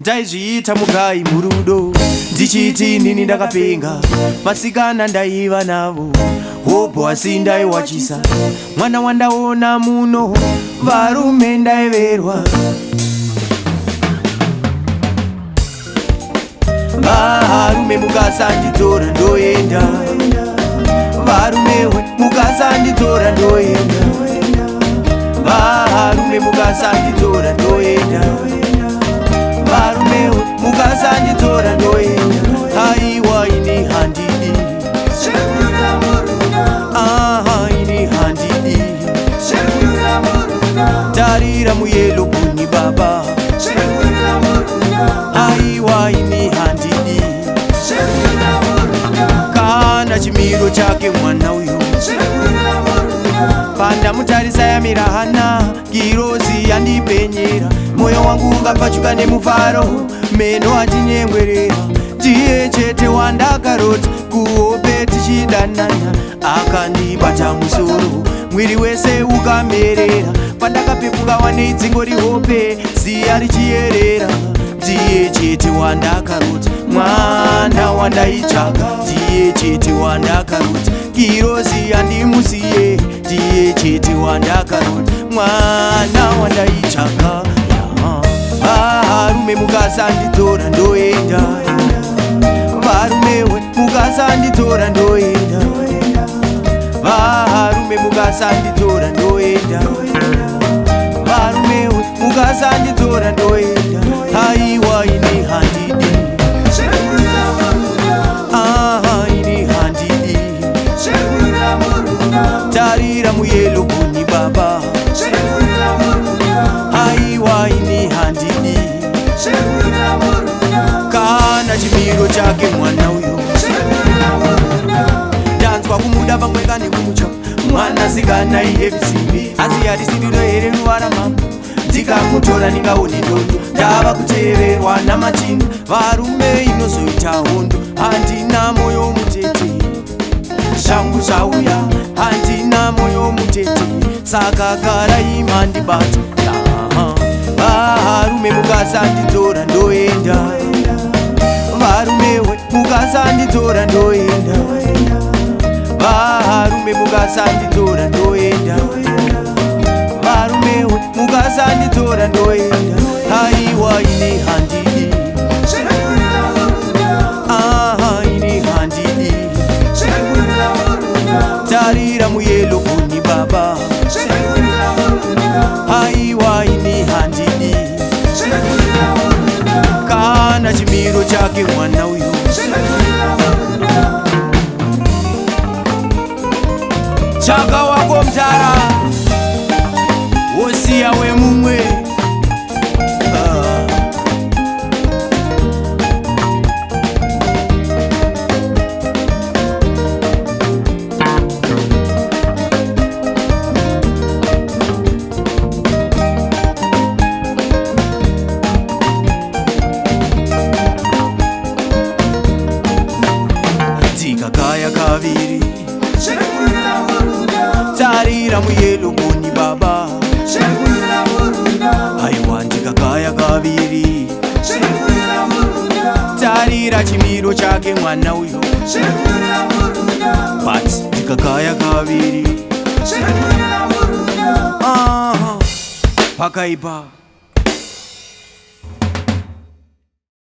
Ndaizviita mugai murudo ndichiti nini ndakapenga masikana ndaiva navo hopo asi ndaiwachisa mwana wandaona muno varume ndaiverwa varume mukasanditora ndoenda varume mukasanditora ndoenda varume mukasanditora ndoenda varume mukasanditora ndoenda haiwa ini handidi ini handidi tarira muyelo kuni baba haiwa ini handidi kana chimiro chake mwana uyo panda mutarisa yamira hana girozi yandipenyera moyo wangu ungapachuka nemufaro meno achinyengwerera ndiye chete wandakarota kuhope tichidanana akandibata musoro mwiri wese ukamerera pandakapepuka wane dzingo rihope ziya richiyerera ndiye chete wandakarota mwana wandaitsvaka ndiye chete wandakarota girozi yandimusiye ndiye chete wandakarota mwana wandaitsvaka varume mukasanditora ndoenda varume mukasanditora ndoenda varume mukasanditora ndoenda varume mukasanditora ndoenda haiwa ini handidi ini handidi tarira muyelo kuni baba haiwa ini handidi kana chimiro chake mwana uyo ndanzwa kumuda pamwe kane kumucha mwana sikana ihevisimbi asi yatisindiro here ruvara mambo ndikamutora ningaone ndondo ndava kuteverwa namachinga varume inozoita hondo handina moyo mutete shangu zvauya handina moyo mutete saka gara imandibata varume mukasanditora ndoenda varume mukasanditora ndoenda varume mukasanditora ndoenda varume mukasanditora ndoenda haiwa ini handidi ini handidi tarira muyelo kuni baba haiwa ini handidi kana chimiro chake mwana uyo chaka wako mtara wosiya wemumwe tikakaya kaviri tarira muyelo kuni baba haiwa ndikakaya kaviri tarira chimiro chake mwana uyo but ndikakaya kaviri pakaipa